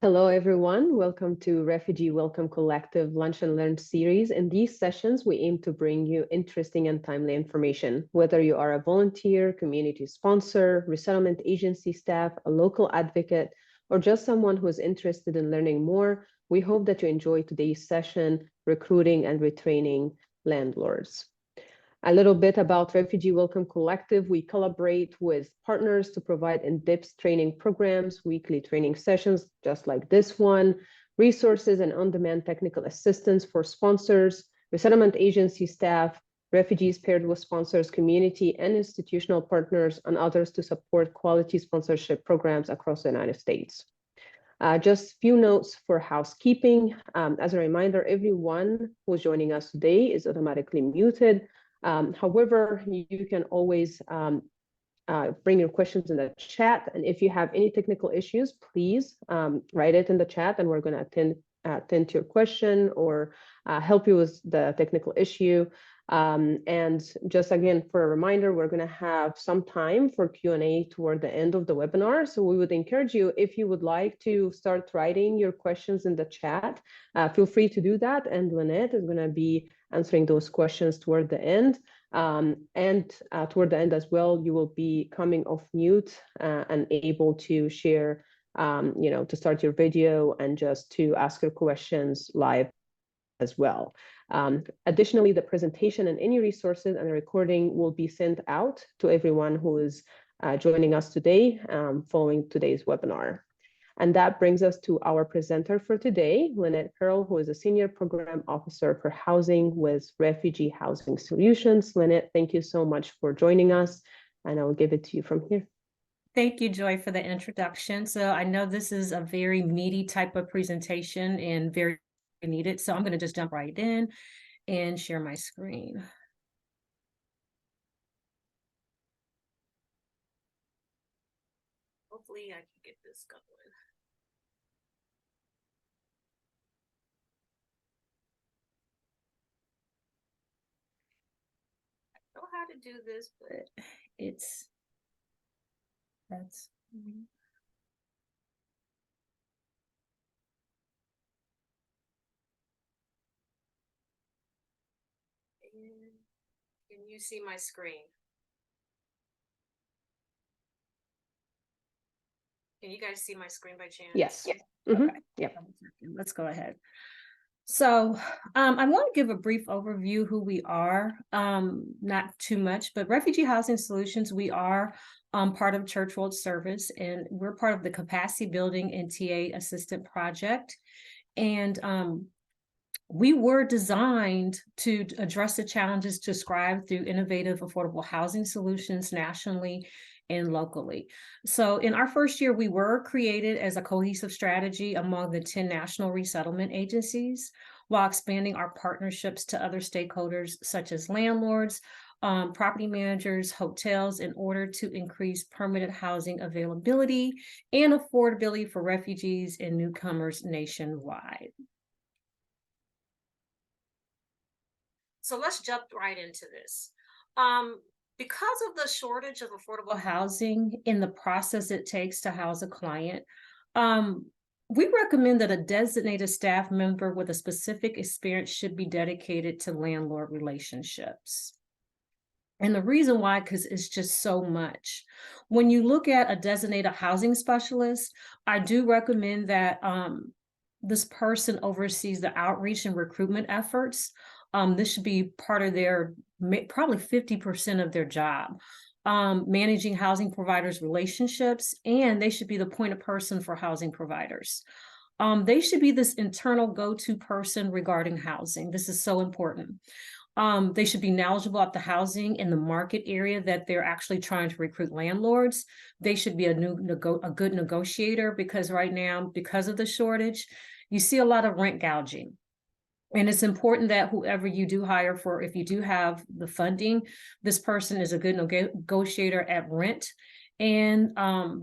Hello, everyone. Welcome to Refugee Welcome Collective Lunch and Learn series. In these sessions, we aim to bring you interesting and timely information. Whether you are a volunteer, community sponsor, resettlement agency staff, a local advocate, or just someone who is interested in learning more, we hope that you enjoy today's session, Recruiting and Retraining Landlords. A little bit about Refugee Welcome Collective. We collaborate with partners to provide in-depth training programs, weekly training sessions, just like this one, resources and on-demand technical assistance for sponsors, resettlement agency staff, refugees paired with sponsors, community and institutional partners, and others to support quality sponsorship programs across the United States. Just a few notes for housekeeping. As a reminder, everyone who's joining us today is automatically muted. However, you can always bring your questions in the chat. And if you have any technical issues, please write it in the chat and we're going to attend to your question or help you with the technical issue. And just again, for a reminder, we're going to have some time for Q&A toward the end of the webinar. So we would encourage you, if you would like to start writing your questions in the chat, feel free to do that. And Lynette is going to be answering those questions toward the end. Toward the end as well, you will be coming off mute and able to share, to start your video and just to ask your questions live as well. Additionally, the presentation and any resources and the recording will be sent out to everyone who is joining us today following today's webinar. And that brings us to our presenter for today, Lynette Pearl, who is a Senior Program Officer for Housing with Refugee Housing Solutions. Lynette, thank you so much for joining us, and I will give it to you from here. Thank you, Joy, for the introduction. So I know this is a very meaty type of presentation and very needed. So I'm going to just jump right in and share my screen. Hopefully I can get this going. I know how to do this, but that's can you see my screen? Can you guys see my screen by chance? Yes. Okay. Yeah. Let's go ahead. So I want to give a brief overview who we are, not too much, but Refugee Housing Solutions, we are part of Church World Service, and we're part of the Capacity Building and TA Assistant Project. And we were designed to address the challenges described through innovative, affordable housing solutions nationally and locally. So in our first year, we were created as a cohesive strategy among the 10 national resettlement agencies, while expanding our partnerships to other stakeholders such as landlords, property managers, hotels, in order to increase permanent housing availability and affordability for refugees and newcomers nationwide. So let's jump right into this. Because of the shortage of affordable housing in the process it takes to house a client, we recommend that a designated staff member with a specific experience should be dedicated to landlord relationships. And the reason why, because it's just so much. When you look at a designated housing specialist, I do recommend that this person oversees the outreach and recruitment efforts. This should be part of their, probably 50% of their job, managing housing providers' relationships, and they should be the point of person for housing providers. They should be this internal go-to person regarding housing. This is so important. They should be knowledgeable about the housing in the market area that they're actually trying to recruit landlords. They should be a good negotiator, because right now, because of the shortage, you see a lot of rent gouging. And it's important that whoever you do hire for, if you do have the funding, this person is a good negotiator at rent, and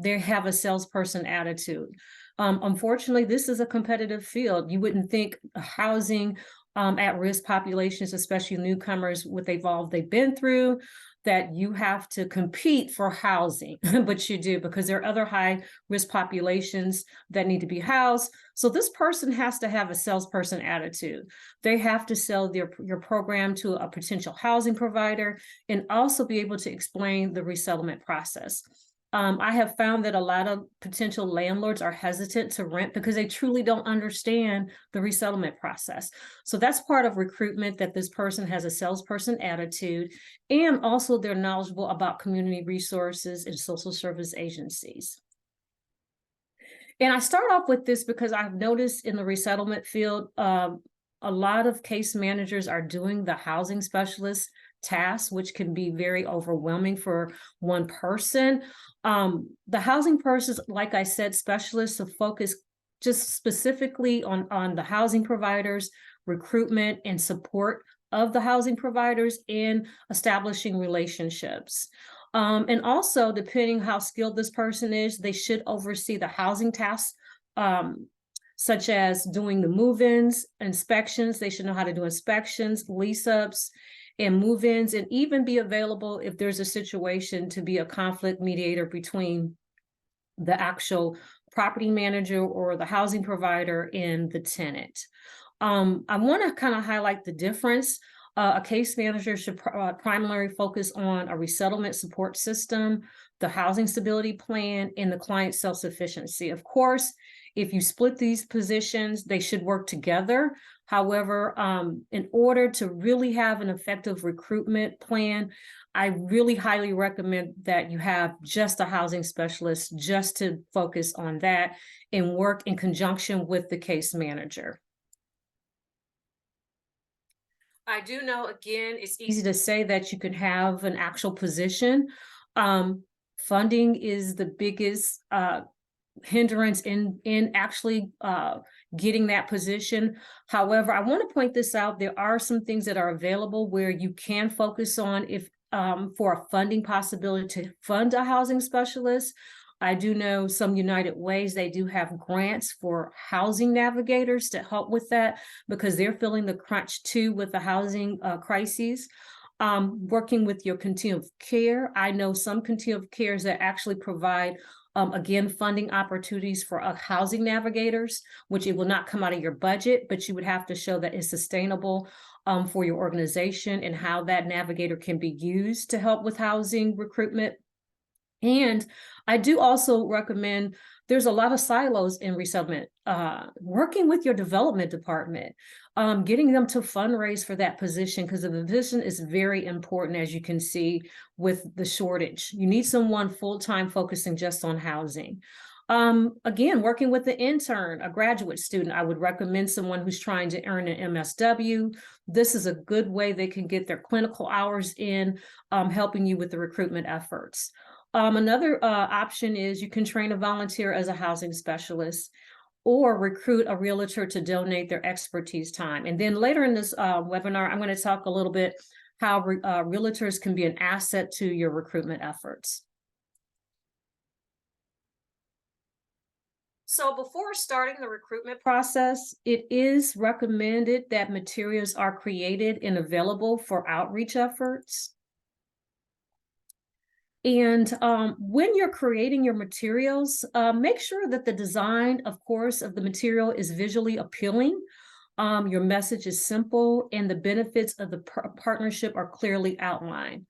they have a salesperson attitude. Unfortunately, this is a competitive field. You wouldn't think housing at-risk populations, especially newcomers, with they've been through, that you have to compete for housing, but you do, because there are other high risk populations that need to be housed. So this person has to have a salesperson attitude. They have to sell your program to a potential housing provider and also be able to explain the resettlement process. I have found that a lot of potential landlords are hesitant to rent because they truly don't understand the resettlement process. So that's part of recruitment, that this person has a salesperson attitude, and also they're knowledgeable about community resources and social service agencies. And I start off with this because I've noticed in the resettlement field, a lot of case managers are doing the housing specialist tasks, which can be very overwhelming for one person. The housing person, like I said, specialists to focus just specifically on the housing providers, recruitment and support of the housing providers, and establishing relationships. And also, depending how skilled this person is, they should oversee the housing tasks, such as doing the move-ins, inspections. They should know how to do inspections, lease-ups, and move-ins, and even be available if there's a situation to be a conflict mediator between the actual property manager or the housing provider and the tenant. I want to kind of highlight the difference. A case manager should primarily focus on a resettlement support system, the housing stability plan, and the client self-sufficiency. Of course, if you split these positions, they should work together. However, in order to really have an effective recruitment plan, I really highly recommend that you have just a housing specialist just to focus on that and work in conjunction with the case manager. I do know, again, it's easy to say that you can have an actual position. Funding is the biggest hindrance in actually getting that position. However, I want to point this out. There are some things that are available where you can focus on if for a funding possibility to fund a housing specialist. I do know some United Ways, they do have grants for housing navigators to help with that because they're feeling the crunch too with the housing crises. Working with your continuum of care, I know some continuum of cares that actually provide again, funding opportunities for housing navigators, which it will not come out of your budget, but you would have to show that it's sustainable for your organization and how that navigator can be used to help with housing recruitment. And I do also recommend, there's a lot of silos in resettlement, working with your development department, getting them to fundraise for that position, because the position is very important, as you can see with the shortage. You need someone full-time focusing just on housing. Again, working with the intern, a graduate student, I would recommend someone who's trying to earn an MSW. This is a good way they can get their clinical hours in, helping you with the recruitment efforts. Another option is you can train a volunteer as a housing specialist or recruit a realtor to donate their expertise time. And then later in this webinar, I'm going to talk a little bit how realtors can be an asset to your recruitment efforts. So before starting the recruitment process, it is recommended that materials are created and available for outreach efforts. And when you're creating your materials, make sure that the design, of course, of the material is visually appealing. Your message is simple and the benefits of the partnership are clearly outlined.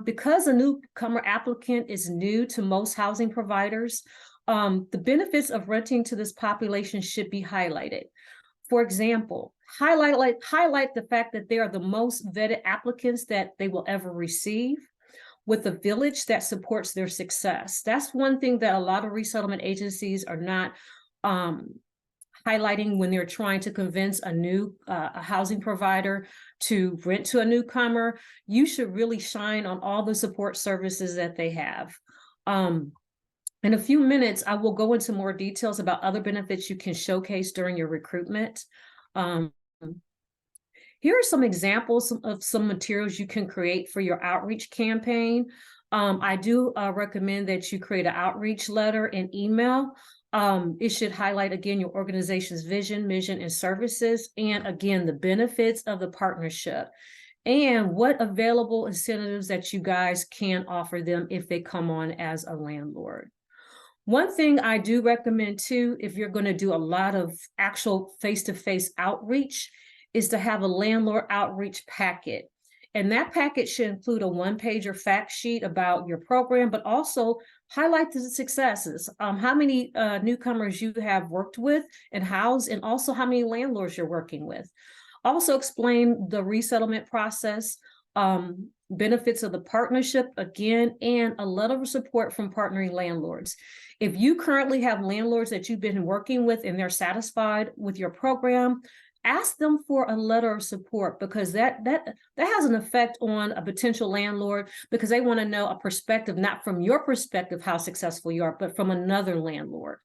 Because a newcomer applicant is new to most housing providers, the benefits of renting to this population should be highlighted. For example, highlight the fact that they are the most vetted applicants that they will ever receive, with a village that supports their success. That's one thing that a lot of resettlement agencies are not highlighting when they're trying to convince a housing provider to rent to a newcomer. You should really shine on all the support services that they have. In a few minutes, I will go into more details about other benefits you can showcase during your recruitment. Here are some examples of some materials you can create for your outreach campaign. I do recommend that you create an outreach letter and email. It should highlight, again, your organization's vision, mission, and services, and again, the benefits of the partnership. and what available incentives that you guys can offer them if they come on as a landlord. One thing I do recommend too, if you're going to do a lot of actual face-to-face outreach, is to have a landlord outreach packet. And that packet should include a one-pager fact sheet about your program, but also highlight the successes. How many newcomers you have worked with and housed, and also how many landlords you're working with. Also explain the resettlement process, benefits of the partnership again, and a letter of support from partnering landlords. If you currently have landlords that you've been working with and they're satisfied with your program, ask them for a letter of support, because that has an effect on a potential landlord, because they want to know a perspective, not from your perspective, how successful you are, but from another landlord.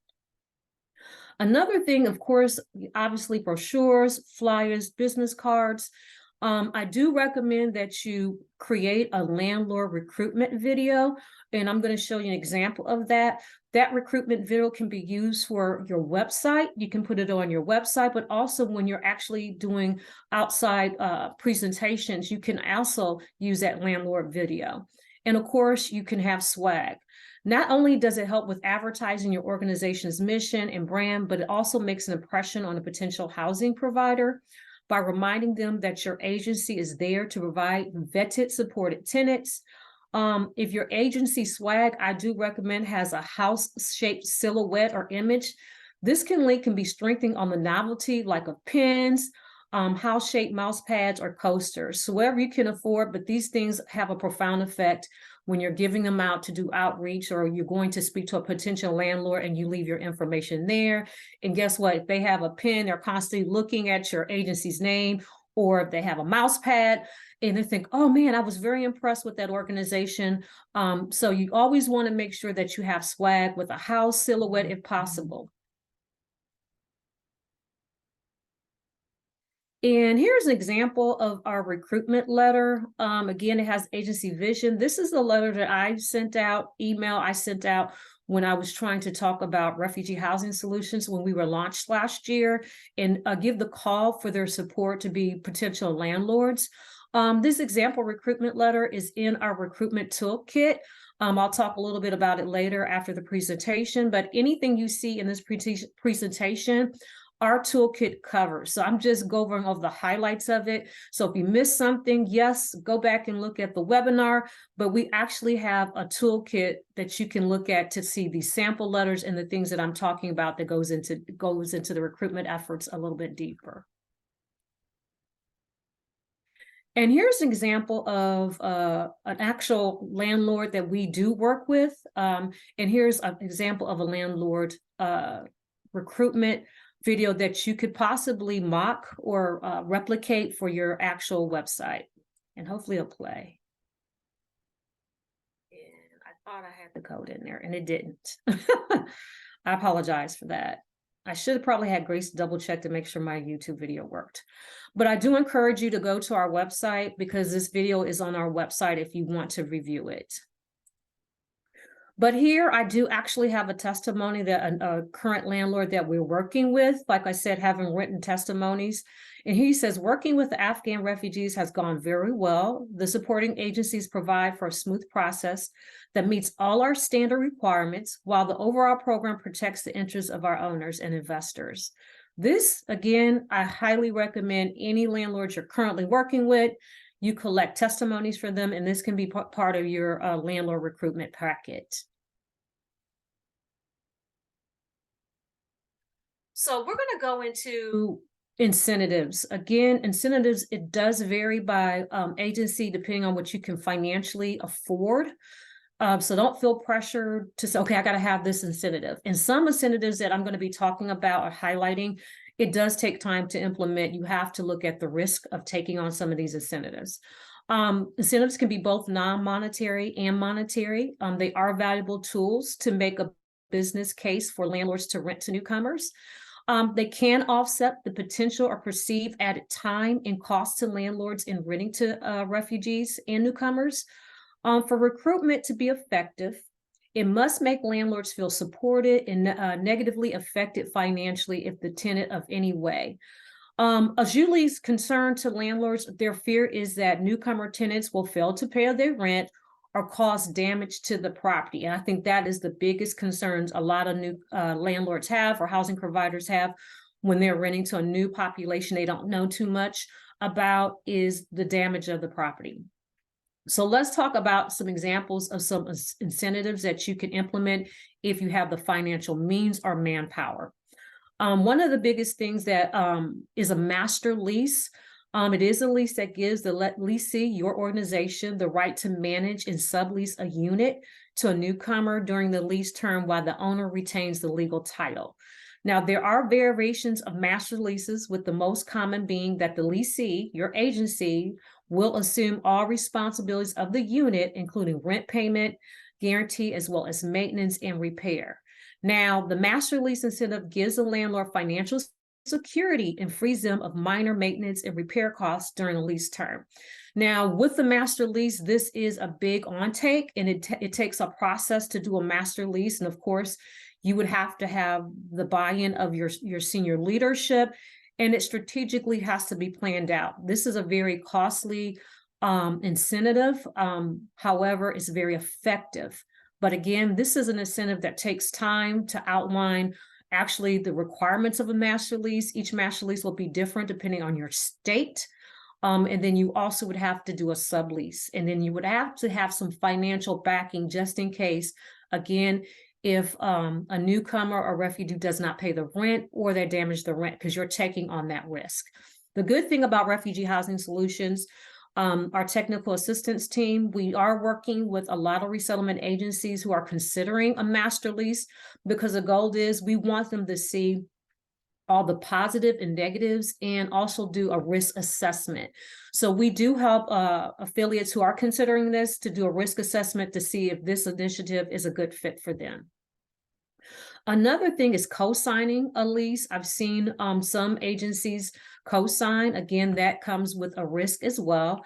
Another thing, of course, obviously brochures, flyers, business cards. I do recommend that you create a landlord recruitment video, and I'm going to show you an example of that. That recruitment video can be used for your website. You can put it on your website, but also when you're actually doing outside presentations, you can also use that landlord video. And of course, you can have swag. Not only does it help with advertising your organization's mission and brand, but it also makes an impression on a potential housing provider by reminding them that your agency is there to provide vetted, supported tenants. If your agency swag, I do recommend, has a house-shaped silhouette or image. This link can be strengthened on the novelty, like of pins, house-shaped mouse pads, or coasters. So wherever you can afford, but these things have a profound effect when you're giving them out to do outreach, or you're going to speak to a potential landlord and you leave your information there. And guess what? If they have a pin, they're constantly looking at your agency's name, or if they have a mouse pad and they think, oh man, I was very impressed with that organization. So you always want to make sure that you have swag with a house silhouette if possible. And here's an example of our recruitment letter. Again, it has agency vision. This is the letter that I sent out, email I sent out when I was trying to talk about refugee housing solutions when we were launched last year, and give the call for their support to be potential landlords. This example recruitment letter is in our recruitment toolkit. I'll talk a little bit about it later after the presentation, but anything you see in this presentation, our toolkit covers. So I'm just going over the highlights of it. So if you missed something, yes, go back and look at the webinar, but we actually have a toolkit that you can look at to see the sample letters and the things that I'm talking about that goes into the recruitment efforts a little bit deeper. And here's an example of an actual landlord that we do work with. And here's an example of a landlord recruitment video that you could possibly mock or replicate for your actual website. And hopefully it'll play. And I thought I had the code in there and it didn't. I apologize for that. I should have probably had Grace double check to make sure my YouTube video worked. But I do encourage you to go to our website, because this video is on our website if you want to review it. But here I do actually have a testimony that a current landlord that we're working with, like I said, having written testimonies. And he says, working with the Afghan refugees has gone very well. The supporting agencies provide for a smooth process that meets all our standard requirements, while the overall program protects the interests of our owners and investors. This, again, I highly recommend any landlords you're currently working with. You collect testimonies for them, and this can be part of your landlord recruitment packet. So we're going to go into incentives. Again, incentives, it does vary by agency depending on what you can financially afford. So don't feel pressured to say, okay, I got to have this incentive. And some incentives that I'm going to be talking about or highlighting, it does take time to implement. You have to look at the risk of taking on some of these incentives. Incentives can be both non-monetary and monetary. They are valuable tools to make a business case for landlords to rent to newcomers. They can offset the potential or perceived added time and cost to landlords in renting to refugees and newcomers. For recruitment to be effective, it must make landlords feel supported and negatively affected financially if the tenant of any way. Julie's concern to landlords, their fear is that newcomer tenants will fail to pay their rent or cause damage to the property. And I think that is the biggest concerns a lot of new landlords have, or housing providers have, when they're renting to a new population they don't know too much about, is the damage of the property. So let's talk about some examples of some incentives that you can implement if you have the financial means or manpower. One of the biggest things that is a master lease. It is a lease that gives the leasee, your organization, the right to manage and sublease a unit to a newcomer during the lease term while the owner retains the legal title. Now, there are variations of master leases, with the most common being that the leasee, your agency, will assume all responsibilities of the unit, including rent payment, guarantee, as well as maintenance and repair. Now, the master lease incentive gives the landlord financial security and frees them of minor maintenance and repair costs during the lease term. Now, with the master lease, this is a big on-take, and it takes a process to do a master lease. And of course, you would have to have the buy-in of your senior leadership, and it strategically has to be planned out. This is a very costly incentive. However, it's very effective. But again, this is an incentive that takes time to outline actually the requirements of a master lease. Each master lease will be different depending on your state. And then you also would have to do a sublease. And then you would have to have some financial backing just in case, again, if a newcomer or refugee does not pay the rent or they damage the rent, because you're taking on that risk. The good thing about Refugee Housing Solutions, our technical assistance team, we are working with a lot of resettlement agencies who are considering a master lease, because the goal is we want them to see all the positive and negatives and also do a risk assessment. So we do help affiliates who are considering this to do a risk assessment to see if this initiative is a good fit for them. Another thing is co-signing a lease. I've seen some agencies co-sign. Again, that comes with a risk as well.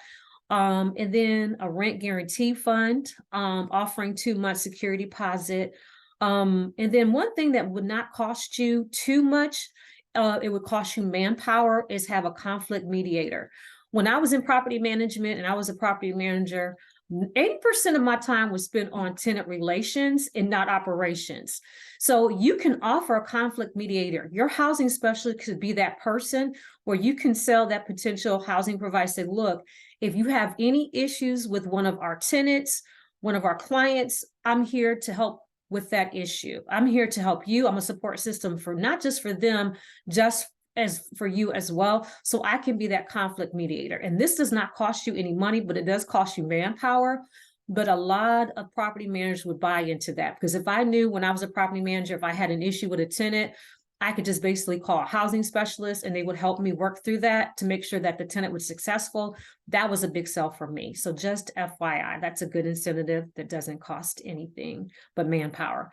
And then a rent guarantee fund, offering 2-month security deposit. And then one thing that would not cost you too much, it would cost you manpower, is have a conflict mediator. When I was in property management and I was a property manager, 80% of my time was spent on tenant relations and not operations. So you can offer a conflict mediator. Your housing specialist could be that person where you can sell that potential housing provider, say, look, if you have any issues with one of our tenants, one of our clients, I'm here to help with that issue. I'm here to help you. I'm a support system for not just for them, just as for you as well. So I can be that conflict mediator. And this does not cost you any money, but it does cost you manpower. But a lot of property managers would buy into that, because if I knew when I was a property manager, if I had an issue with a tenant, I could just basically call a housing specialist and they would help me work through that to make sure that the tenant was successful. That was a big sell for me. So just FYI, that's a good incentive that doesn't cost anything but manpower.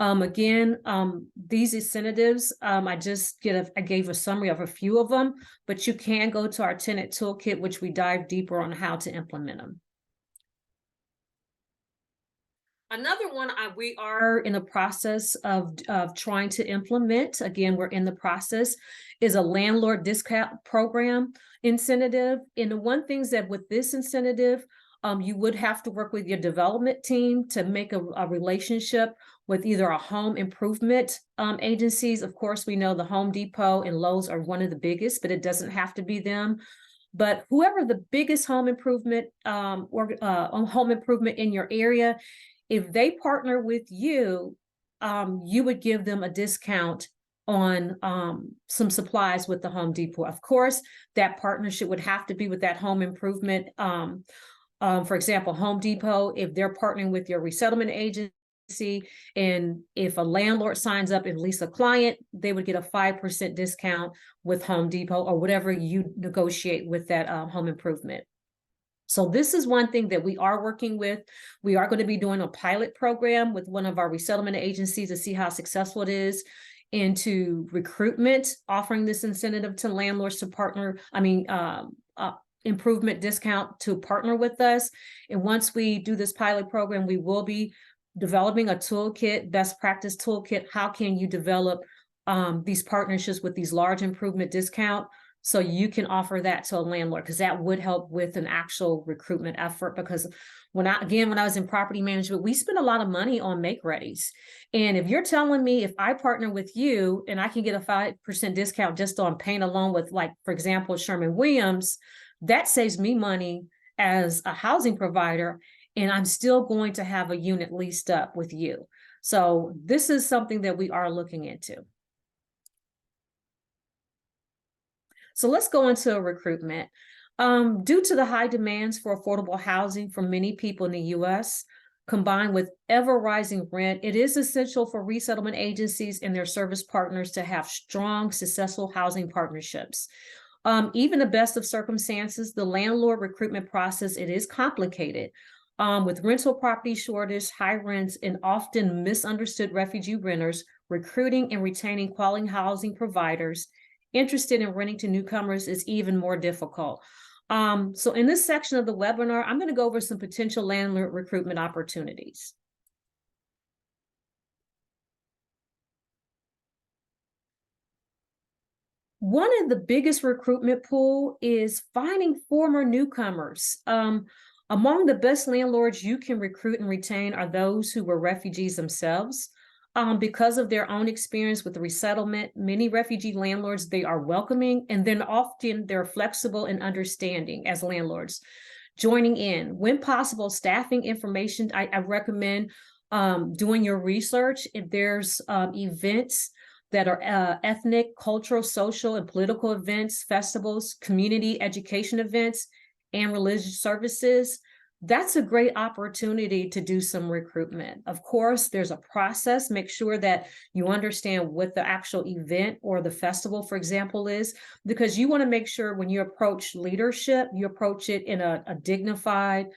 Again, these incentives, I gave a summary of a few of them, but you can go to our tenant toolkit, which we dive deeper on how to implement them. Another one we are in the process of trying to implement, again, we're in the process, is a landlord discount program incentive. And the one thing is that with this incentive, you would have to work with your development team to make a relationship with either a home improvement agencies. Of course, we know the Home Depot and Lowe's are one of the biggest, but it doesn't have to be them. But whoever the biggest home improvement home improvement in your area, if they partner with you, you would give them a discount on some supplies with the Home Depot. Of course, that partnership would have to be with that home improvement. For example, Home Depot, if they're partnering with your resettlement agency, and if a landlord signs up and lease a client, they would get a 5% discount with Home Depot or whatever you negotiate with that home improvement. So this is one thing that we are working with. We are going to be doing a pilot program with one of our resettlement agencies to see how successful it is into recruitment, offering this incentive to landlords to partner, improvement discount to partner with us. And once we do this pilot program, we will be developing a toolkit, best practice toolkit. How can you develop these partnerships with these large improvement discount So you can offer that to a landlord, because that would help with an actual recruitment effort. Because when I was in property management, we spent a lot of money on make readies. And if you're telling me, if I partner with you and I can get a 5% discount just on paint alone with, like, for example, Sherwin-Williams, that saves me money as a housing provider, and I'm still going to have a unit leased up with you. So this is something that we are looking into. So let's go into recruitment. Due to the high demands for affordable housing for many people in the U.S., combined with ever-rising rent, it is essential for resettlement agencies and their service partners to have strong, successful housing partnerships. Even the best of circumstances, the landlord recruitment process, it is complicated. With rental property shortage, high rents, and often misunderstood refugee renters, recruiting and retaining quality housing providers interested in renting to newcomers is even more difficult. So in this section of the webinar, I'm going to go over some potential landlord recruitment opportunities. One of the biggest recruitment pool is finding former newcomers. Among the best landlords you can recruit and retain are those who were refugees themselves. Because of their own experience with the resettlement, many refugee landlords, they are welcoming, and then often they're flexible and understanding as landlords. Joining in, when possible, staffing information, I recommend doing your research. If there's events that are ethnic, cultural, social, and political events, festivals, community education events, and religious services, that's a great opportunity to do some recruitment. Of course, there's a process. Make sure that you understand what the actual event or the festival, for example, is, because you want to make sure when you approach leadership, you approach it in a dignified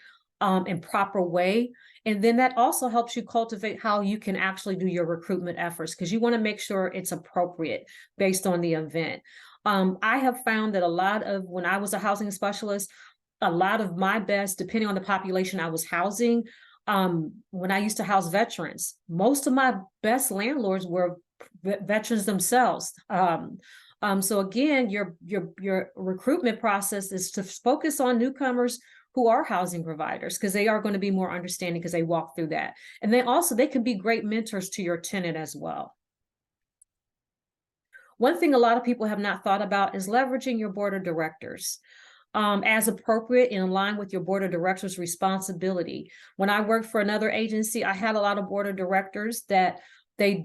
and proper way. And then that also helps you cultivate how you can actually do your recruitment efforts, because you want to make sure it's appropriate based on the event. I have found that when I was a housing specialist, a lot of my best, depending on the population I was housing, when I used to house veterans, most of my best landlords were veterans themselves. So again, your recruitment process is to focus on newcomers who are housing providers, because they are going to be more understanding because they walk through that. And they can be great mentors to your tenant as well. One thing a lot of people have not thought about is leveraging your board of directors. As appropriate and in line with your board of directors' responsibility. When I worked for another agency, I had a lot of board of directors that they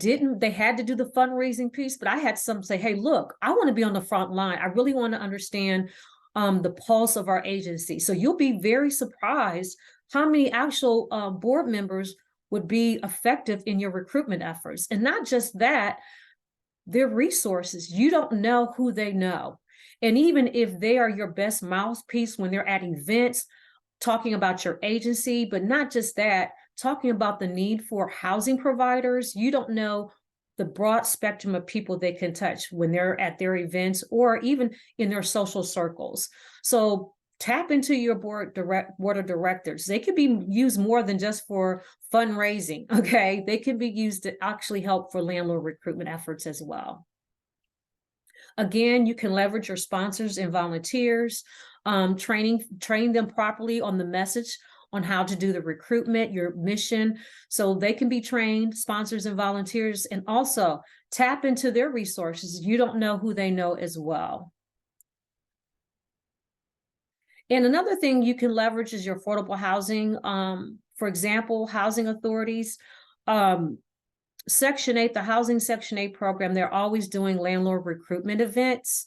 had to do the fundraising piece, but I had some say, hey, look, I want to be on the front line. I really want to understand the pulse of our agency. So you'll be very surprised how many actual board members would be effective in your recruitment efforts. And not just that, their resources, you don't know who they know. And even if they are your best mouthpiece when they're at events, talking about your agency, but not just that, talking about the need for housing providers, you don't know the broad spectrum of people they can touch when they're at their events or even in their social circles. So tap into your board of directors. They can be used more than just for fundraising, okay? They can be used to actually help for landlord recruitment efforts as well. Again, you can leverage your sponsors and volunteers, train them properly on the message on how to do the recruitment, your mission, so they can be trained, sponsors and volunteers, and also tap into their resources. You don't know who they know as well. And another thing you can leverage is your affordable housing. For example, housing authorities, Section 8, the Housing Section 8 program, they're always doing landlord recruitment events.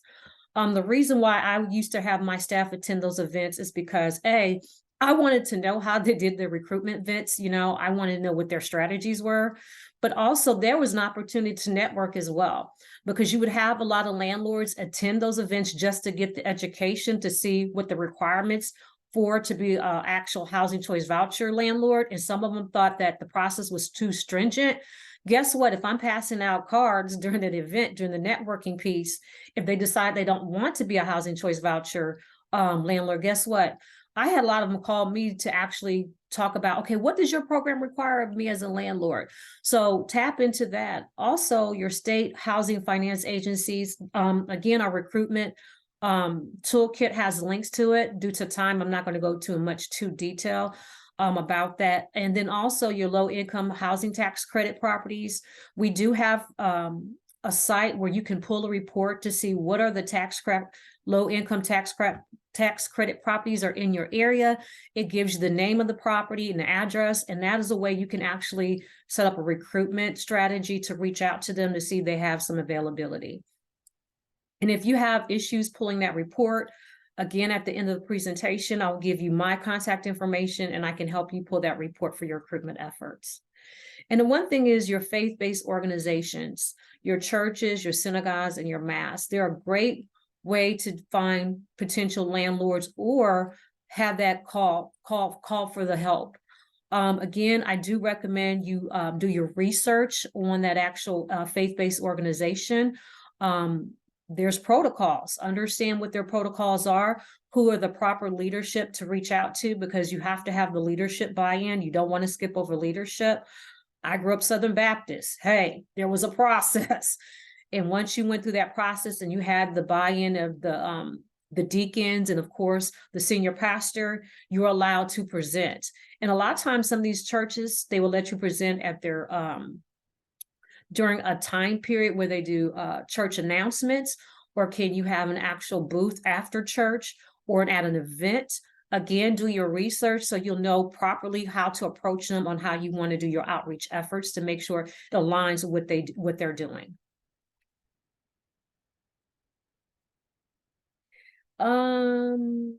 The reason why I used to have my staff attend those events is because, A, I wanted to know how they did their recruitment events. I wanted to know what their strategies were. But also there was an opportunity to network as well, because you would have a lot of landlords attend those events just to get the education to see what the requirements to be an actual housing choice voucher landlord. And some of them thought that the process was too stringent. Guess what? If I'm passing out cards during the event, during the networking piece, if they decide they don't want to be a housing choice voucher landlord, guess what? I had a lot of them call me to actually talk about, okay, what does your program require of me as a landlord? So tap into that. Also, your state housing finance agencies, again, our recruitment toolkit has links to it. Due to time, I'm not going to go too much detail about that. And then also your low income housing tax credit properties. We do have a site where you can pull a report to see what are the low income tax credit properties are in your area. It gives you the name of the property and the address, and that is a way you can actually set up a recruitment strategy to reach out to them to see if they have some availability. And if you have issues pulling that report, again, at the end of the presentation, I'll give you my contact information and I can help you pull that report for your recruitment efforts. And the one thing is your faith-based organizations, your churches, your synagogues, and your mass. They're a great way to find potential landlords or have that call for the help. Again, I do recommend you do your research on that actual faith-based organization. There's protocols. Understand what their protocols are, who are the proper leadership to reach out to, because you have to have the leadership buy-in. You don't want to skip over leadership. I grew up Southern Baptist. Hey, there was a process. And once you went through that process and you had the buy-in of the deacons and of course the senior pastor, you're allowed to present. And a lot of times some of these churches, they will let you present at their during a time period where they do church announcements, or can you have an actual booth after church or at an event? Again, do your research so you'll know properly how to approach them on how you want to do your outreach efforts to make sure it aligns with what they're doing. And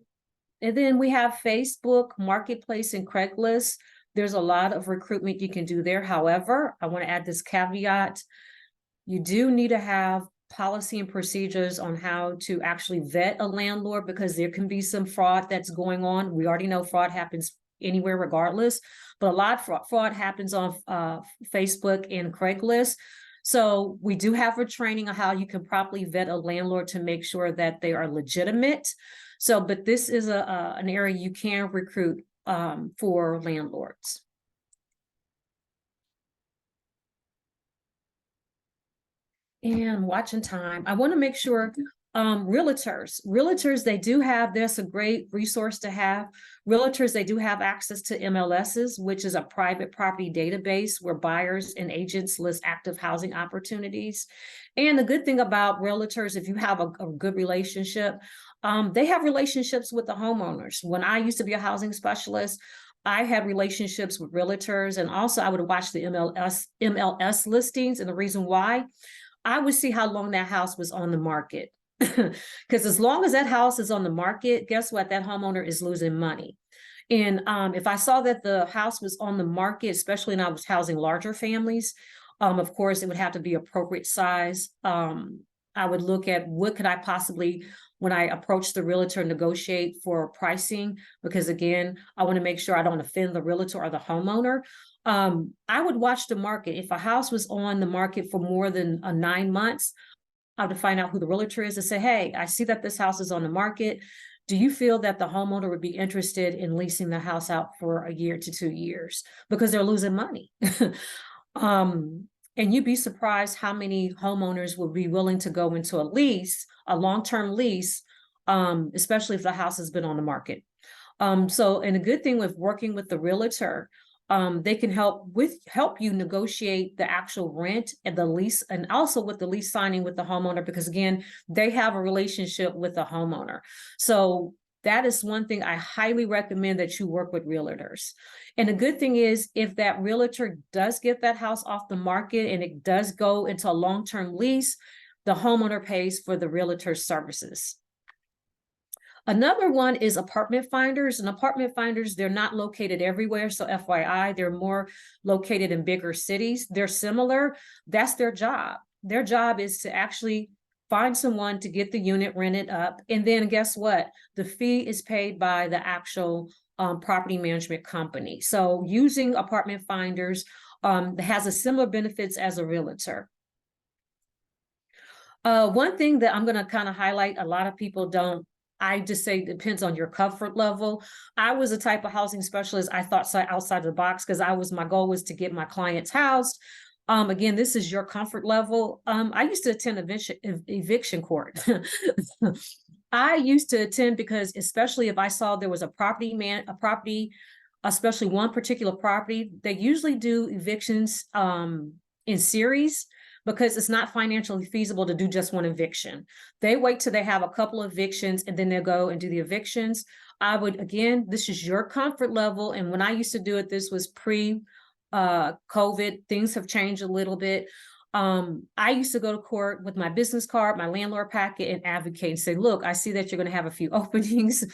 then we have Facebook, Marketplace, and Craigslist. There's a lot of recruitment you can do there. However, I want to add this caveat. You do need to have policy and procedures on how to actually vet a landlord, because there can be some fraud that's going on. We already know fraud happens anywhere regardless, but a lot of fraud happens on Facebook and Craigslist. So we do have a training on how you can properly vet a landlord to make sure that they are legitimate. So, but this is an area you can recruit for landlords. And watching time, I want to make sure realtors, they do have, there's a great resource to have. Realtors, they do have access to MLSs, which is a private property database where buyers and agents list active housing opportunities. And the good thing about realtors, if you have a good relationship, they have relationships with the homeowners. When I used to be a housing specialist, I had relationships with realtors, and also I would watch the MLS listings. And the reason why, I would see how long that house was on the market. Because as long as that house is on the market, guess what? That homeowner is losing money. And if I saw that the house was on the market, especially when I was housing larger families, of course, it would have to be appropriate size. I would look at what could I possibly, when I approach the realtor, negotiate for pricing, because again, I want to make sure I don't offend the realtor or the homeowner. I would watch the market. If a house was on the market for more than 9 months, I would find out who the realtor is and say, hey, I see that this house is on the market. Do you feel that the homeowner would be interested in leasing the house out for 1 year to 2 years? Because they're losing money. And you'd be surprised how many homeowners would be willing to go into a lease, a long-term lease, especially if the house has been on the market. So, and a good thing with working with the realtor, they can help you negotiate the actual rent and the lease, and also with the lease signing with the homeowner, because again, they have a relationship with the homeowner. So that is one thing I highly recommend, that you work with realtors. And the good thing is, if that realtor does get that house off the market and it does go into a long-term lease, the homeowner pays for the realtor's services. Another one is apartment finders. And apartment finders, they're not located everywhere. So FYI, they're more located in bigger cities. They're similar. That's their job. Their job is to actually find someone to get the unit rented up. And then guess what? The fee is paid by the actual property management company. So using apartment finders has a similar benefits as a realtor. One thing that I'm going to kind of highlight, a lot of people don't, I just say it depends on your comfort level. I was a type of housing specialist. I thought outside the box, because my goal was to get my clients housed. Again, this is your comfort level. I used to attend eviction court. I used to attend because especially if I saw there was a property, especially one particular property, they usually do evictions in series because it's not financially feasible to do just one eviction. They wait till they have a couple of evictions and then they'll go and do the evictions. I would, again, this is your comfort level. And when I used to do it, this was pre-COVID. Things have changed a little bit. I used to go to court with my business card, my landlord packet, and advocate and say, look, I see that you're going to have a few openings.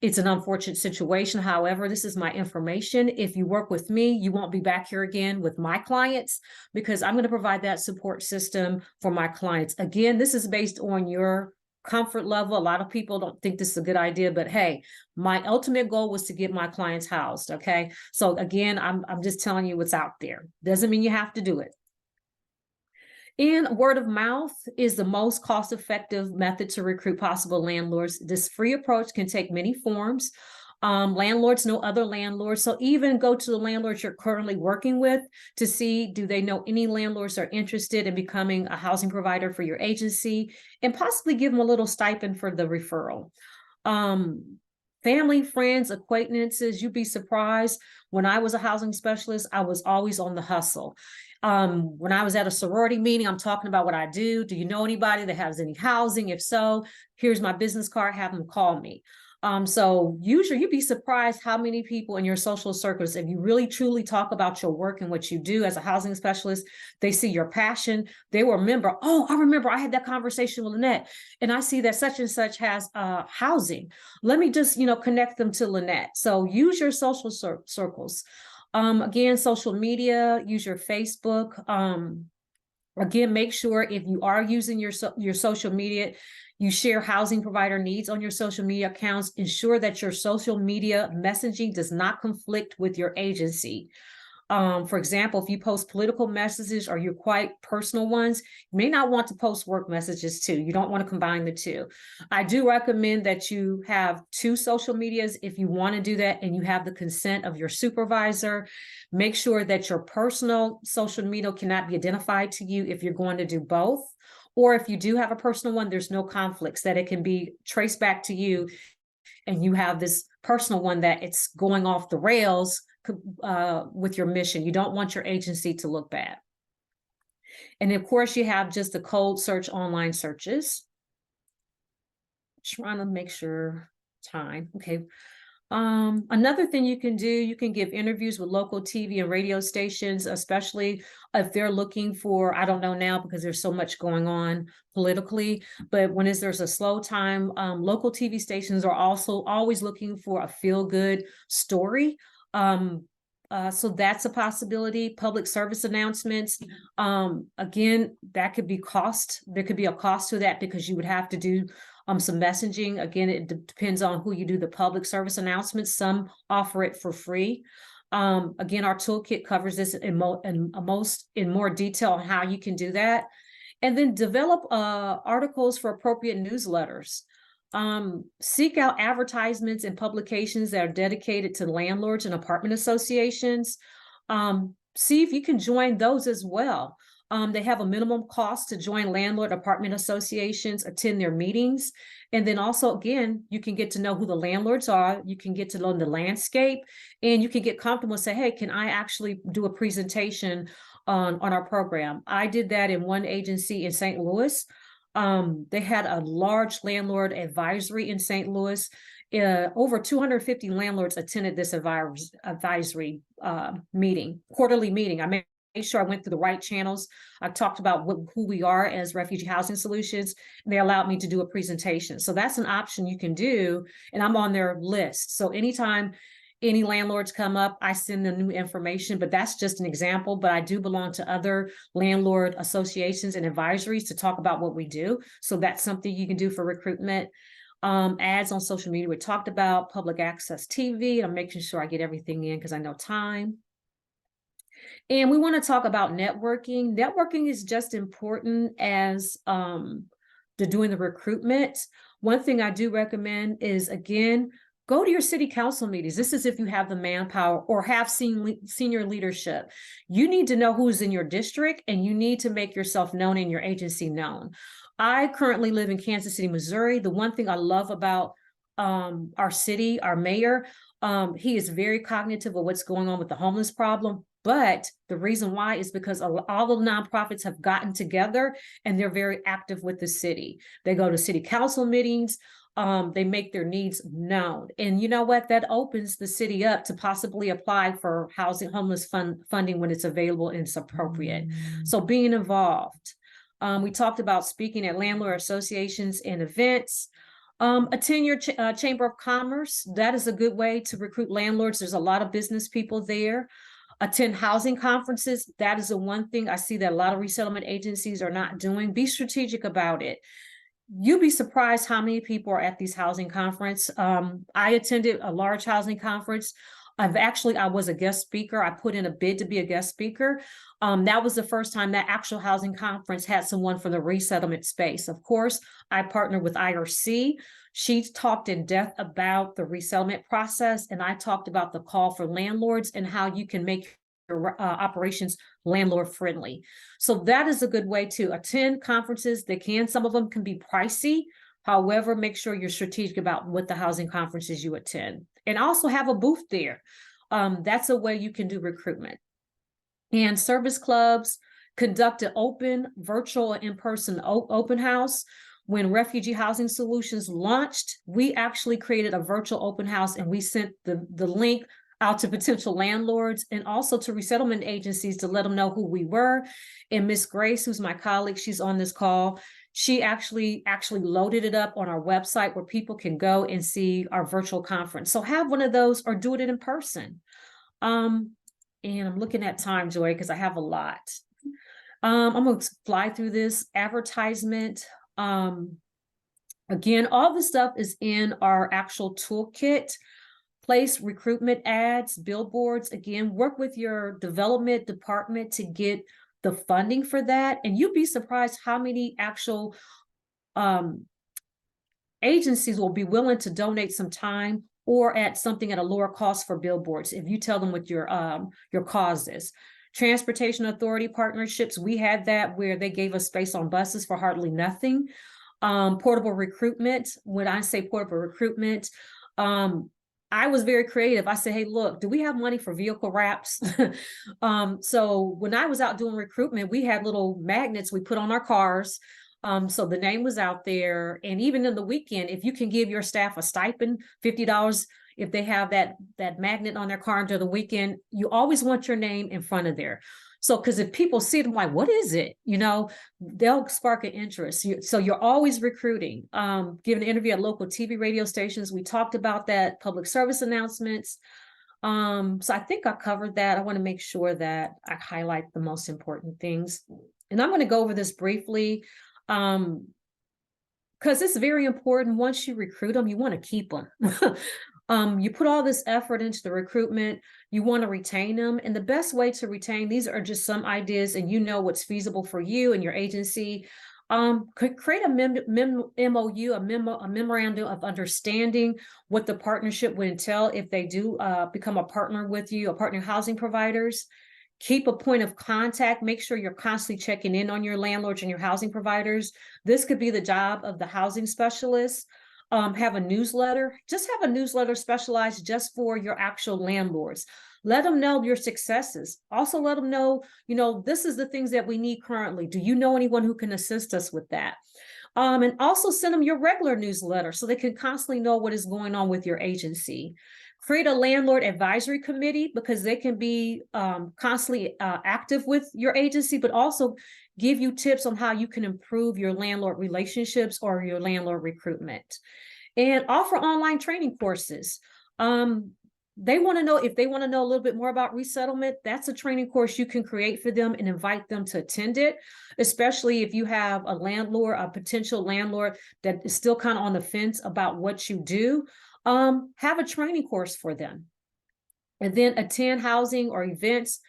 It's an unfortunate situation. However, this is my information. If you work with me, you won't be back here again with my clients because I'm going to provide that support system for my clients. Again, this is based on your comfort level. A lot of people don't think this is a good idea, but hey, my ultimate goal was to get my clients housed. Okay. So again, I'm just telling you what's out there. Doesn't mean you have to do it. And word of mouth is the most cost-effective method to recruit possible landlords. This free approach can take many forms. Landlords know other landlords. So even go to the landlords you're currently working with to see, do they know any landlords that are interested in becoming a housing provider for your agency, and possibly give them a little stipend for the referral. Family, friends, acquaintances, you'd be surprised. When I was a housing specialist, I was always on the hustle. When I was at a sorority meeting, I'm talking about what I do. Do you know anybody that has any housing? If so, here's my business card, have them call me. So usually you'd be surprised how many people in your social circles, if you really truly talk about your work and what you do as a housing specialist, they see your passion. They will remember, oh, I remember I had that conversation with Lynette and I see that such and such has housing. Let me just, connect them to Lynette. So use your social circles. Again, social media, use your Facebook. Again, make sure if you are using your social media, you share housing provider needs on your social media accounts. Ensure that your social media messaging does not conflict with your agency. For example, if you post political messages or your quite personal ones, you may not want to post work messages too. You don't want to combine the two. I do recommend that you have 2 social medias if you want to do that and you have the consent of your supervisor. Make sure that your personal social media cannot be identified to you if you're going to do both. Or if you do have a personal one, there's no conflicts, that it can be traced back to you and you have this personal one that it's going off the rails with your mission. You don't want your agency to look bad. And of course, you have just the cold search online searches. Trying to make sure time. Okay. Another thing you can do, you can give interviews with local TV and radio stations, especially if they're looking for, I don't know now because there's so much going on politically, but there's a slow time, local TV stations are also always looking for a feel-good story. So that's a possibility. Public service announcements. Again, that could be cost. There could be a cost to that because you would have to do some messaging. Again, it depends on who you do the public service announcements. Some offer it for free. Again, our toolkit covers this in more detail on how you can do that. And then develop articles for appropriate newsletters. Seek out advertisements and publications that are dedicated to landlords and apartment associations. See if you can join those as well. They have a minimum cost to join landlord apartment associations, attend their meetings. And then also, again, you can get to know who the landlords are. You can get to know the landscape and you can get comfortable and say, hey, can I actually do a presentation on our program? I did that in one agency in St. Louis. They had a large landlord advisory in St. Louis. Over 250 landlords attended this advisory quarterly meeting. I made sure I went through the right channels. I talked about who we are as Refugee Housing Solutions, and they allowed me to do a presentation. So that's an option you can do, and I'm on their list. So anytime any landlords come up, I send them new information, but that's just an example. But I do belong to other landlord associations and advisories to talk about what we do. So that's something you can do for recruitment. Ads on social media, we talked about public access TV. I'm making sure I get everything in because I know time. And we want to talk about networking. Networking is just important as doing the recruitment. One thing I do recommend is, again, go to your city council meetings. This is if you have the manpower or have senior leadership. You need to know who's in your district and you need to make yourself known and your agency known. I currently live in Kansas City, Missouri. The one thing I love about our city, our mayor, he is very cognitive of what's going on with the homeless problem. But the reason why is because all the nonprofits have gotten together and they're very active with the city. They go to city council meetings. They make their needs known. And you know what? That opens the city up to possibly apply for homeless funding when it's available and it's appropriate. So being involved. We talked about speaking at landlord associations and events. Attend your Chamber of Commerce. That is a good way to recruit landlords. There's a lot of business people there. Attend housing conferences. That is the one thing I see that a lot of resettlement agencies are not doing. Be strategic about it. You'd be surprised how many people are at these housing conference. I attended a large housing conference. I was a guest speaker. I put in a bid to be a guest speaker. That was the first time that actual housing conference had someone from the resettlement space. Of course, I partnered with IRC. She talked in depth about the resettlement process, and I talked about the call for landlords and how you can make your operations landlord friendly. So that is a good way to attend conferences. Some of them can be pricey. However, make sure you're strategic about what the housing conferences you attend, and also have a booth there. That's a way you can do recruitment. And service clubs conduct an open, virtual, in-person open house. When Refugee Housing Solutions launched, we actually created a virtual open house, and we sent the link out to potential landlords and also to resettlement agencies to let them know who we were. And Miss Grace, who's my colleague, she's on this call. She actually loaded it up on our website where people can go and see our virtual conference. So have one of those or do it in person. And I'm looking at time, Joy, because I have a lot. I'm going to fly through this advertisement. Again, all the stuff is in our actual toolkit. Place recruitment ads, billboards. Again, work with your development department to get the funding for that. And you'd be surprised how many actual agencies will be willing to donate some time or at something at a lower cost for billboards if you tell them what your cause is. Transportation Authority partnerships, we had that where they gave us space on buses for hardly nothing. Portable recruitment, when I say portable recruitment, I was very creative. I said, hey, look, do we have money for vehicle wraps? So when I was out doing recruitment, we had little magnets we put on our cars. So the name was out there. And even in the weekend, if you can give your staff a stipend, $50, if they have that magnet on their car during the weekend, you always want your name in front of there. So, because if people see them like, what is it? They'll spark an interest. So you're always recruiting. Giving an interview at local TV, radio stations. We talked about that, public service announcements. So I think I covered that. I want to make sure that I highlight the most important things. And I'm going to go over this briefly because it's very important. Once you recruit them, you want to keep them. You put all this effort into the recruitment, you want to retain them. And the best way to retain, these are just some ideas, and what's feasible for you and your agency. Create a MOU, a memorandum of understanding, what the partnership would entail if they do become a partner with you, a partner housing providers. Keep a point of contact. Make sure you're constantly checking in on your landlords and your housing providers. This could be the job of the housing specialist. Have a newsletter. Just have a newsletter specialized just for your actual landlords. Let them know your successes. Also let them know, this is the things that we need currently. Do you know anyone who can assist us with that? And also send them your regular newsletter so they can constantly know what is going on with your agency. Create a landlord advisory committee because they can be constantly active with your agency, but also give you tips on how you can improve your landlord relationships or your landlord recruitment. And offer online training courses. They want to know, if they want to know a little bit more about resettlement, that's a training course you can create for them and invite them to attend it, especially if you have a potential landlord that is still kind of on the fence about what you do. Have a training course for them. And then attend housing or events.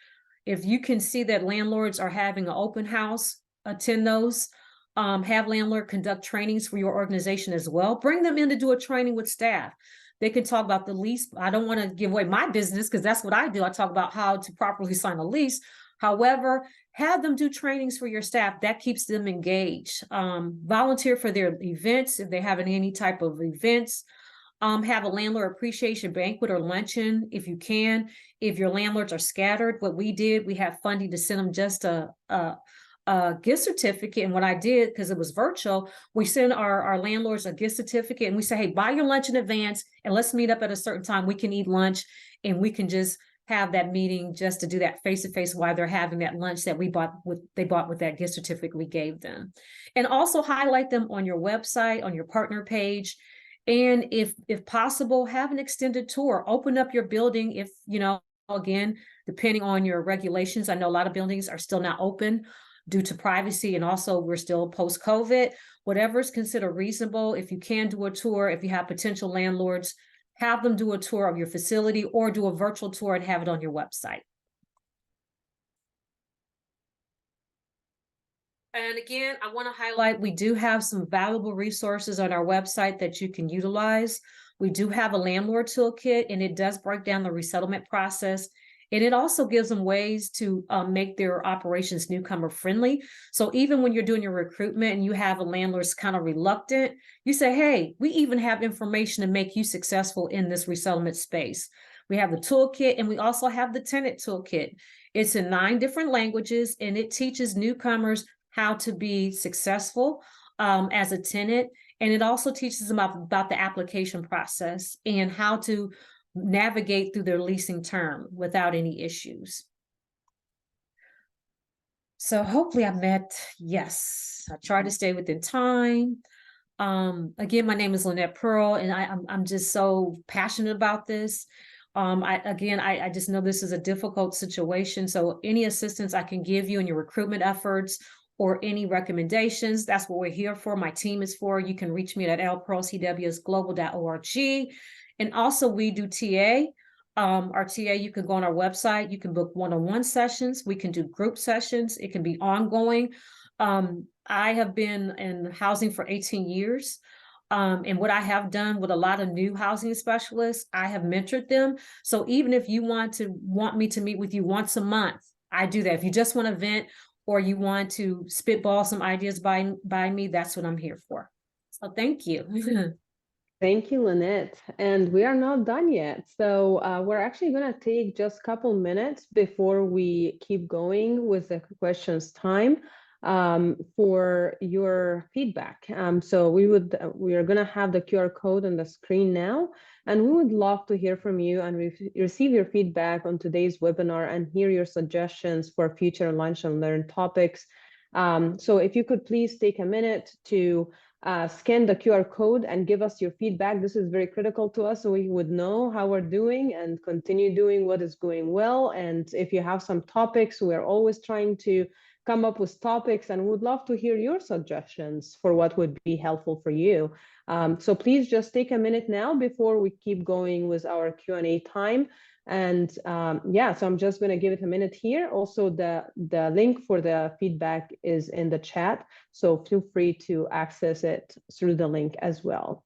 If you can see that landlords are having an open house, attend those. Have landlord conduct trainings for your organization as well. Bring them in to do a training with staff. They can talk about the lease. I don't want to give away my business because that's what I do. I talk about how to properly sign a lease. However, have them do trainings for your staff. That keeps them engaged. Volunteer for their events if they're having any type of events. Have a landlord appreciation banquet or luncheon if you can. If your landlords are scattered, what we did, we have funding to send them just a gift certificate. And what I did, because it was virtual, we send our landlords a gift certificate and we say, hey, buy your lunch in advance and let's meet up at a certain time. We can eat lunch and we can just have that meeting just to do that face-to-face while they're having that lunch that they bought with that gift certificate we gave them. And also highlight them on your website, on your partner page. And if possible, have an extended tour. Open up your building if, again, depending on your regulations. I know a lot of buildings are still not open due to privacy, and also we're still post-COVID. Whatever is considered reasonable, if you can do a tour, if you have potential landlords, have them do a tour of your facility or do a virtual tour and have it on your website. And again, I want to highlight, we do have some valuable resources on our website that you can utilize. We do have a landlord toolkit, and it does break down the resettlement process. And it also gives them ways to make their operations newcomer friendly. So even when you're doing your recruitment and you have a landlord's kind of reluctant, you say, hey, we even have information to make you successful in this resettlement space. We have the toolkit, and we also have the tenant toolkit. It's in 9 different languages, and it teaches newcomers how to be successful as a tenant. And it also teaches them about the application process and how to navigate through their leasing term without any issues. So hopefully yes, I try to stay within time. Again, my name is Lynette Pearl, and I'm just so passionate about this. I just know this is a difficult situation. So any assistance I can give you in your recruitment efforts or any recommendations, that's what we're here for. My team is for. You can reach me at lpearlcwsglobal.org. And also we do TA. Our TA, you can go on our website. You can book one-on-one sessions. We can do group sessions. It can be ongoing. I have been in housing for 18 years. And what I have done with a lot of new housing specialists, I have mentored them. So even if you want me to meet with you once a month, I do that. If you just want to vent or you want to spitball some ideas by me, that's what I'm here for. So thank you. Thank you, Lynette. And we are not done yet. So we're actually going to take just a couple minutes before we keep going with the questions time for your feedback. So we are going to have the QR code on the screen now, and we would love to hear from you and receive your feedback on today's webinar and hear your suggestions for future Lunch and Learn topics. So if you could please take a minute to scan the QR code and give us your feedback. This is very critical to us, so we would know how we're doing and continue doing what is going well. And if you have some topics, we're always trying to come up with topics, and would love to hear your suggestions for what would be helpful for you. So please just take a minute now before we keep going with our Q&A time. And so I'm just going to give it a minute here. Also, the link for the feedback is in the chat, so feel free to access it through the link as well.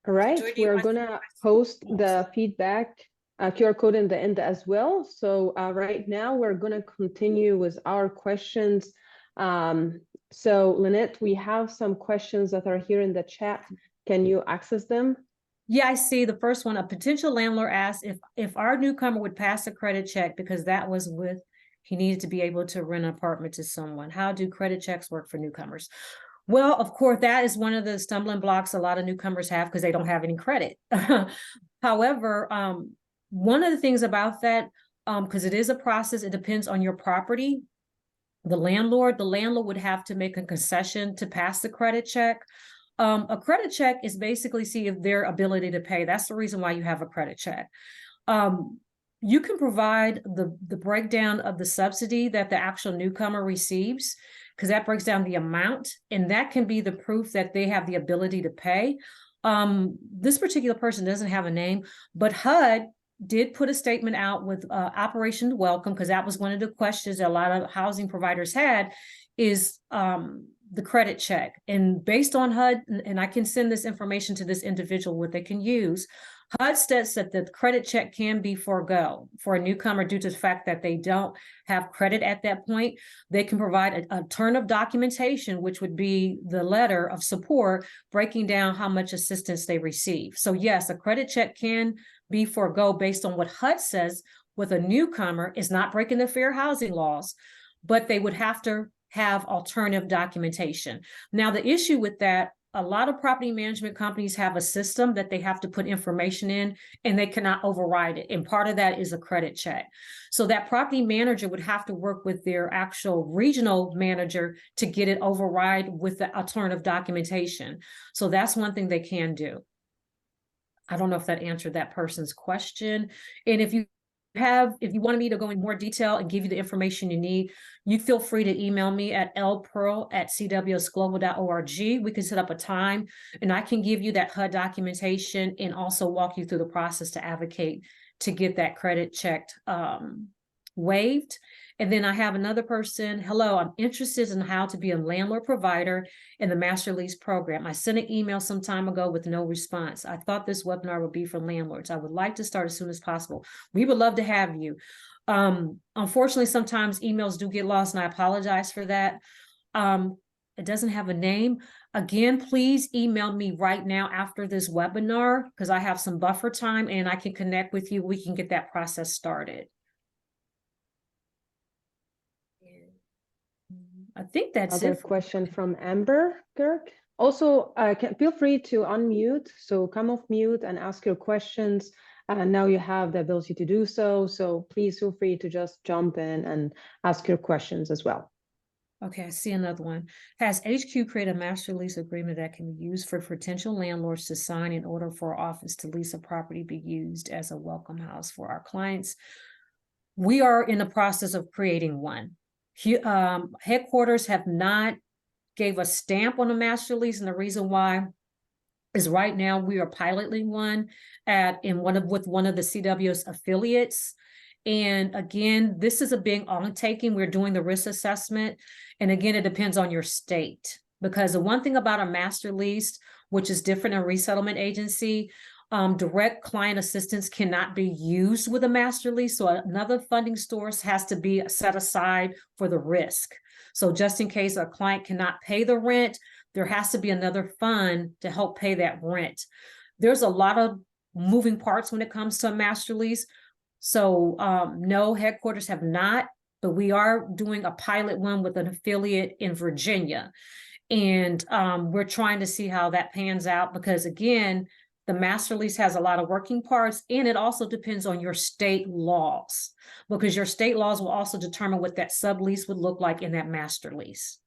All right, we're going to post the feedback QR code in the end as well. So right now we're going to continue with our questions. So Lynette, we have some questions that are here in the chat. Can you access them? Yeah, I see the first one. A potential landlord asked if our newcomer would pass a credit check because that was he needed to be able to rent an apartment to someone. How do credit checks work for newcomers? Well, of course, that is one of the stumbling blocks a lot of newcomers have because they don't have any credit. However, one of the things about that, because it is a process, it depends on your property. The landlord would have to make a concession to pass the credit check. A credit check is basically see if their ability to pay. That's the reason why you have a credit check. You can provide the breakdown of the subsidy that the actual newcomer receives. because that breaks down the amount, and that can be the proof that they have the ability to pay. This particular person doesn't have a name, but HUD did put a statement out with Operation Welcome, because that was one of the questions that a lot of housing providers had, is the credit check. And based on HUD, and I can send this information to this individual, what they can use, HUD states that the credit check can be forego for a newcomer due to the fact that they don't have credit at that point. They can provide a turn of documentation, which would be the letter of support breaking down how much assistance they receive. So yes, a credit check can be forego based on what HUD says with a newcomer is not breaking the fair housing laws, but they would have to have alternative documentation. Now, the issue with that, a lot of property management companies have a system that they have to put information in, and they cannot override it. And part of that is a credit check. So that property manager would have to work with their actual regional manager to get it override with the alternative documentation. So that's one thing they can do. I don't know if that answered that person's question. And if you wanted me to go in more detail and give you the information you need, you feel free to email me at lpearl@cwsglobal.org. We can set up a time and I can give you that HUD documentation and also walk you through the process to advocate to get that credit checked waived. And then I have another person. Hello, I'm interested in how to be a landlord provider in the master lease program. I sent an email some time ago with no response. I thought this webinar would be for landlords. I would like to start as soon as possible. We would love to have you. Unfortunately, sometimes emails do get lost, and I apologize for that. It doesn't have a name. Again, please email me right now after this webinar, because I have some buffer time and I can connect with you. We can get that process started. I think that's Another question from Amber Kirk. Also, feel free to unmute. So come off mute and ask your questions. Now you have the ability to do so. So please feel free to just jump in and ask your questions as well. Okay, I see another one. Has HQ created a master lease agreement that can be used for potential landlords to sign in order for our office to lease a property be used as a welcome house for our clients? We are in the process of creating one. Headquarters have not gave a stamp on a master lease, and the reason why is right now we are piloting one with one of the CW's affiliates. And again, this is a big undertaking. We're doing the risk assessment. And again, it depends on your state, because the one thing about a master lease, which is different than a resettlement agency, direct client assistance cannot be used with a master lease. So another funding source has to be set aside for the risk. So just in case a client cannot pay the rent, there has to be another fund to help pay that rent. There's a lot of moving parts when it comes to a master lease. So no, headquarters have not, but we are doing a pilot one with an affiliate in Virginia. And we're trying to see how that pans out, because again, the master lease has a lot of working parts, and it also depends on your state laws, because your state laws will also determine what that sublease would look like in that master lease.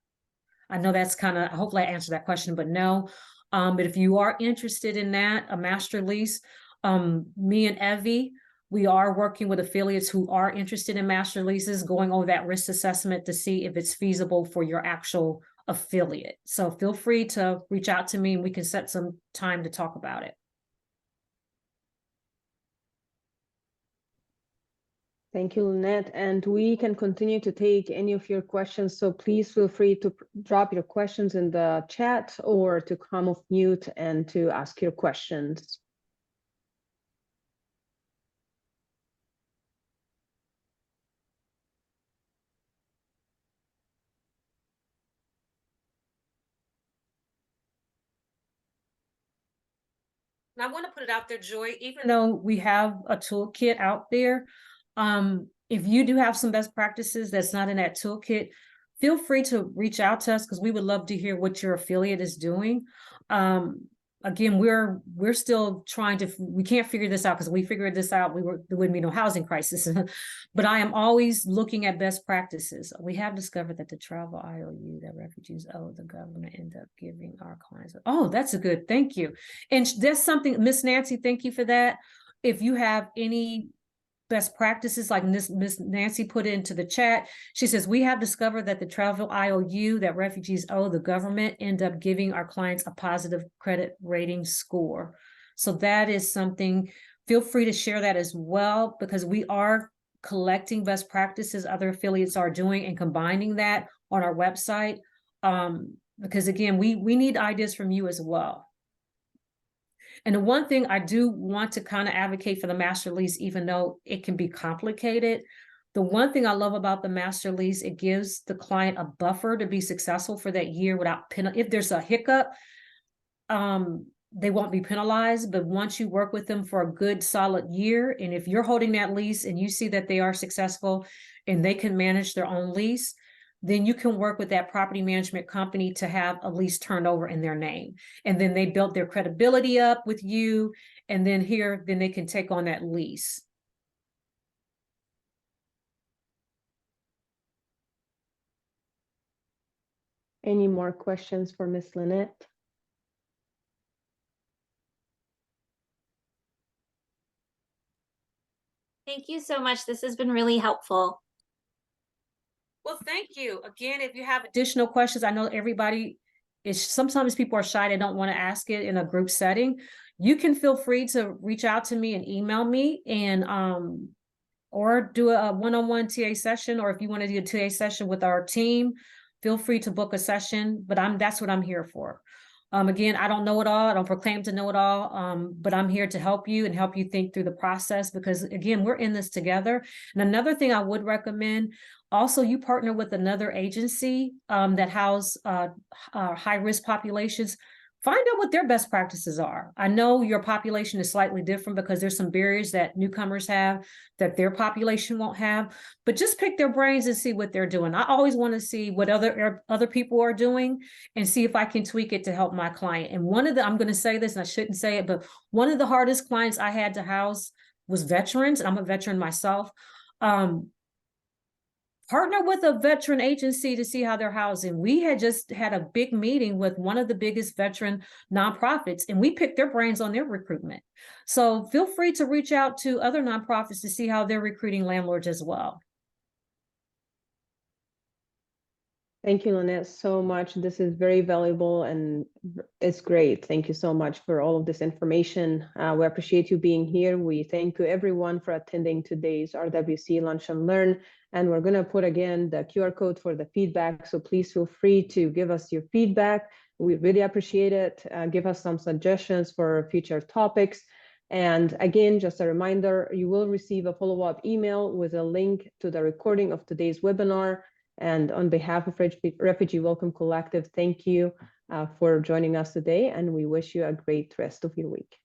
I know that's kind of, hopefully I answered that question, but no. But if you are interested in that, a master lease, me and Evie, we are working with affiliates who are interested in master leases, going over that risk assessment to see if it's feasible for your actual affiliate. So feel free to reach out to me and we can set some time to talk about it. Thank you, Lynette. And we can continue to take any of your questions. So please feel free to drop your questions in the chat or to come off mute and to ask your questions. And I want to put it out there, Joy, even though we have a toolkit out there, if you do have some best practices that's not in that toolkit, feel free to reach out to us, because we would love to hear what your affiliate is doing. Again, we're still trying to, we can't figure this out, because we figured this out, there wouldn't be no housing crisis. But I am always looking at best practices. We have discovered that the travel IOU that refugees owe the government end up giving our clients. Oh, that's a good, thank you. And that's something, Miss Nancy, thank you for that. If you have any best practices like Miss Nancy put into the chat. She says, we have discovered that the travel IOU that refugees owe the government end up giving our clients a positive credit rating score. So that is something, feel free to share that as well, because we are collecting best practices other affiliates are doing and combining that on our website. Because again, we need ideas from you as well. And the one thing I do want to kind of advocate for the master lease, even though it can be complicated, the one thing I love about the master lease, it gives the client a buffer to be successful for that year without penalty. If there's a hiccup, they won't be penalized. But once you work with them for a good solid year, and if you're holding that lease and you see that they are successful and they can manage their own lease, then you can work with that property management company to have a lease turned over in their name. And then they build their credibility up with you. And then then they can take on that lease. Any more questions for Miss Lynette? Thank you so much. This has been really helpful. Well, thank you. Again, if you have additional questions, I know everybody is, sometimes people are shy, they don't want to ask it in a group setting. You can feel free to reach out to me and email me, and or do a one-on-one TA session, or if you want to do a TA session with our team, feel free to book a session, but that's what I'm here for. Again, I don't know it all. I don't proclaim to know it all, but I'm here to help you and help you think through the process, because again, we're in this together. And another thing I would recommend, also you partner with another agency that house high-risk populations. Find out what their best practices are. I know your population is slightly different because there's some barriers that newcomers have that their population won't have, but just pick their brains and see what they're doing. I always want to see what other people are doing and see if I can tweak it to help my client. And I'm going to say this and I shouldn't say it, but one of the hardest clients I had to house was veterans. And I'm a veteran myself. Partner with a veteran agency to see how they're housing. We had just had a big meeting with one of the biggest veteran nonprofits, and we picked their brains on their recruitment. So feel free to reach out to other nonprofits to see how they're recruiting landlords as well. Thank you, Lynette, so much. This is very valuable and it's great. Thank you so much for all of this information. We appreciate you being here. We thank you everyone for attending today's RWC Lunch and Learn. And we're going to put again the QR code for the feedback. So please feel free to give us your feedback. We really appreciate it. Give us some suggestions for future topics. And again, just a reminder, you will receive a follow-up email with a link to the recording of today's webinar. And on behalf of Refugee Welcome Collective, thank you for joining us today, and we wish you a great rest of your week.